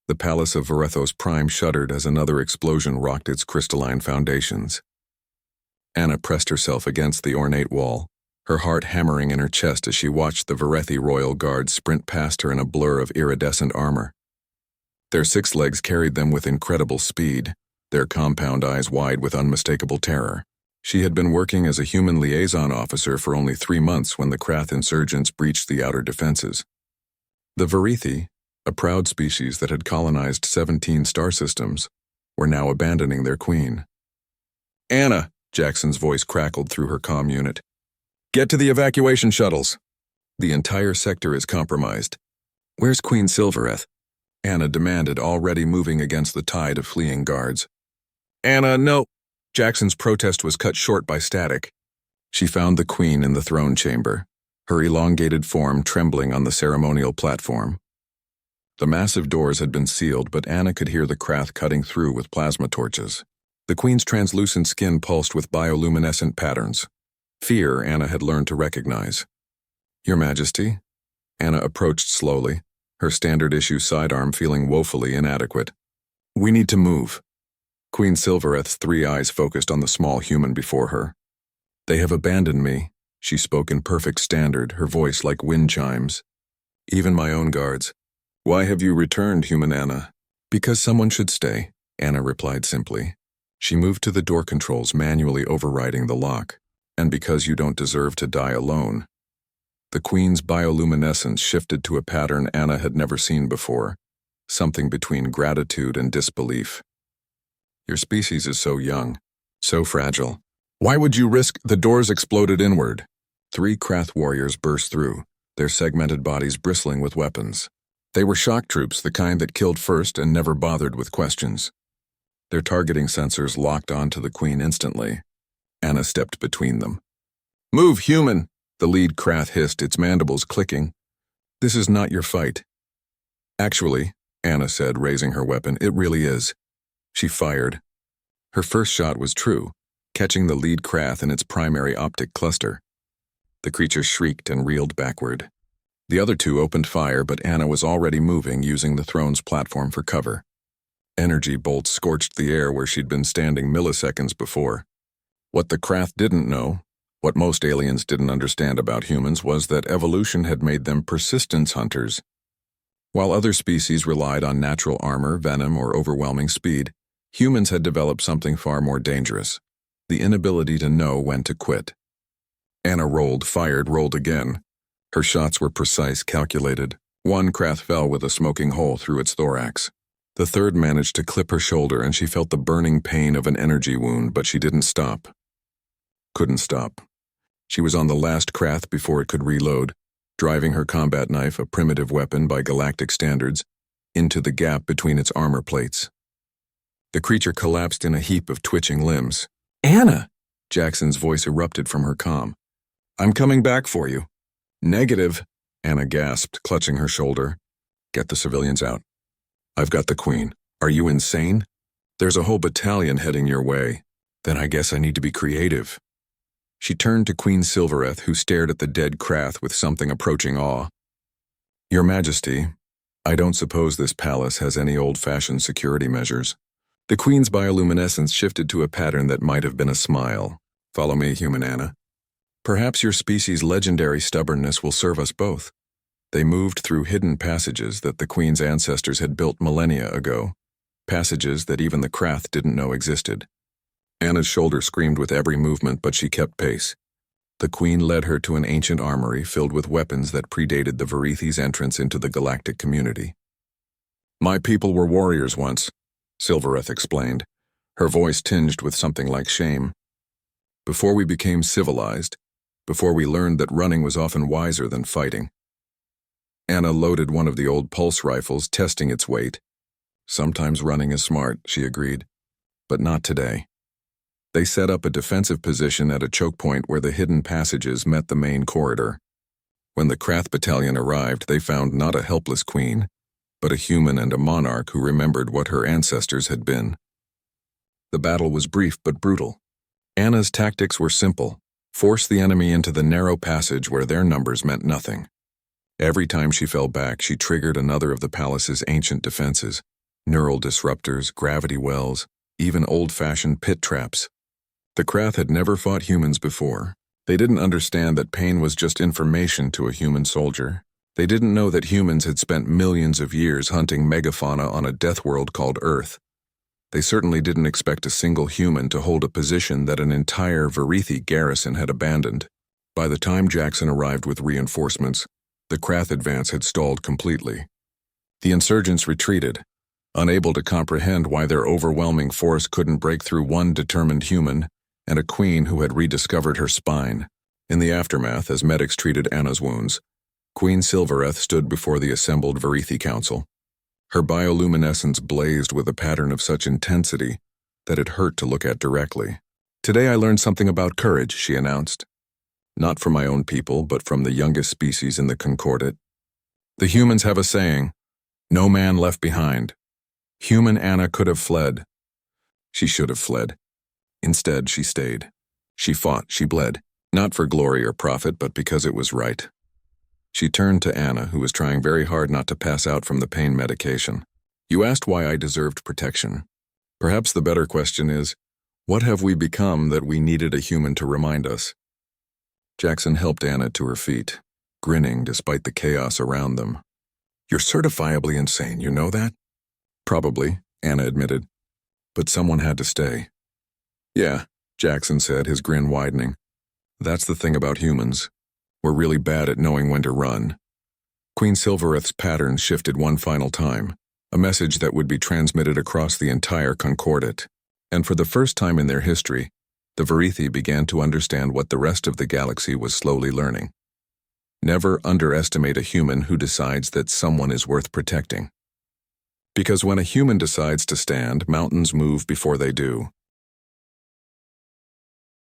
The palace of Varethos Prime shuddered as another explosion rocked its crystalline foundations. Anna pressed herself against the ornate wall, her heart hammering in her chest as she watched the Varethi royal guards sprint past her in a blur of iridescent armor. Their 6 legs carried them with incredible speed, their compound eyes wide with unmistakable terror. She had been working as a human liaison officer for only 3 months when the Krath insurgents breached the outer defenses. The Varethi, a proud species that had colonized 17 star systems, were now abandoning their queen. "Anna," Jackson's voice crackled through her comm unit. "Get to the evacuation shuttles. The entire sector is compromised." "Where's Queen Silvereth?" Anna demanded, already moving against the tide of fleeing guards. "Anna, no." Jackson's protest was cut short by static. She found the queen in the throne chamber, her elongated form trembling on the ceremonial platform. The massive doors had been sealed, but Anna could hear the Krath cutting through with plasma torches. The queen's translucent skin pulsed with bioluminescent patterns. Fear Anna had learned to recognize. "Your Majesty?" Anna approached slowly, her standard-issue sidearm feeling woefully inadequate. "We need to move." Queen Silvereth's 3 eyes focused on the small human before her. "They have abandoned me," she spoke in perfect standard, her voice like wind chimes. "Even my own guards." "Why have you returned, human Anna?" "Because someone should stay," Anna replied simply. She moved to the door controls, manually overriding the lock. "And because you don't deserve to die alone." The queen's bioluminescence shifted to a pattern Anna had never seen before, something between gratitude and disbelief. "Your species is so young, so fragile. Why would you risk—" The doors exploded inward. 3 Krath warriors burst through, their segmented bodies bristling with weapons. They were shock troops, the kind that killed first and never bothered with questions. Their targeting sensors locked onto the queen instantly. Anna stepped between them. "Move, human!" the lead Krath hissed, its mandibles clicking. "This is not your fight." "Actually," Anna said, raising her weapon, "it really is." She fired. Her first shot was true, catching the lead Krath in its primary optic cluster. The creature shrieked and reeled backward. The other 2 opened fire, but Anna was already moving, using the throne's platform for cover. Energy bolts scorched the air where she'd been standing milliseconds before. What the Krath didn't know, what most aliens didn't understand about humans, was that evolution had made them persistence hunters. While other species relied on natural armor, venom, or overwhelming speed, humans had developed something far more dangerous: the inability to know when to quit. Anna rolled, fired, rolled again. Her shots were precise, calculated. 1 Krath fell with a smoking hole through its thorax. The 3rd managed to clip her shoulder, and she felt the burning pain of an energy wound, but she didn't stop. Couldn't stop. She was on the last Krath before it could reload, driving her combat knife, a primitive weapon by galactic standards, into the gap between its armor plates. The creature collapsed in a heap of twitching limbs. "Anna!" Jackson's voice erupted from her comm. "I'm coming back for you." "Negative," Anna gasped, clutching her shoulder. "Get the civilians out. I've got the queen. Are you insane? There's a whole battalion heading your way. Then I guess I need to be creative." She turned to Queen Silvereth, who stared at the dead Krath with something approaching awe. "Your Majesty, I don't suppose this palace has any old-fashioned security measures." The queen's bioluminescence shifted to a pattern that might have been a smile. "Follow me, human Anna. Perhaps your species' legendary stubbornness will serve us both." They moved through hidden passages that the queen's ancestors had built millennia ago, passages that even the Krath didn't know existed. Anna's shoulder screamed with every movement, but she kept pace. The queen led her to an ancient armory filled with weapons that predated the Varethi's entrance into the galactic community. "My people were warriors once," Silvereth explained, her voice tinged with something like shame. "Before we became civilized, before we learned that running was often wiser than fighting." Anna loaded one of the old pulse rifles, testing its weight. "Sometimes running is smart," she agreed, "but not today." They set up a defensive position at a choke point where the hidden passages met the main corridor. When the Krath battalion arrived, they found not a helpless queen, but a human and a monarch who remembered what her ancestors had been. The battle was brief but brutal. Anna's tactics were simple: force the enemy into the narrow passage where their numbers meant nothing. Every time she fell back, she triggered another of the palace's ancient defenses, Neural disruptors, gravity wells, even old-fashioned pit traps. The Krath had never fought humans before. They didn't understand that pain was just information to a human soldier. They didn't know that humans had spent millions of years hunting megafauna on a death world called Earth. They certainly didn't expect a single human to hold a position that an entire Varithi garrison had abandoned. By the time Jackson arrived with reinforcements, the Krath advance had stalled completely. The insurgents retreated, unable to comprehend why their overwhelming force couldn't break through one determined human and a queen who had rediscovered her spine. In the aftermath, as medics treated Anna's wounds, Queen Silvereth stood before the assembled Varithi Council. Her bioluminescence blazed with a pattern of such intensity that it hurt to look at directly. "Today I learned something about courage," she announced. "Not from my own people, but from the youngest species in the Concordat. The humans have a saying, 'No man left behind.' Human Anna could have fled. She should have fled. Instead, she stayed. She fought, she bled, not for glory or profit, but because it was right." She turned to Anna, who was trying very hard not to pass out from the pain medication. "You asked why I deserved protection. Perhaps the better question is, what have we become that we needed a human to remind us?" Jackson helped Anna to her feet, grinning despite the chaos around them. "You're certifiably insane, you know that?" "Probably," Anna admitted. "But someone had to stay." "Yeah," Jackson said, his grin widening. "That's the thing about humans. We're really bad at knowing when to run." Queen Silvereth's pattern shifted one final time, a message that would be transmitted across the entire Concordat. And for the first time in their history, the Varithi began to understand what the rest of the galaxy was slowly learning. Never underestimate a human who decides that someone is worth protecting. Because when a human decides to stand, mountains move before they do.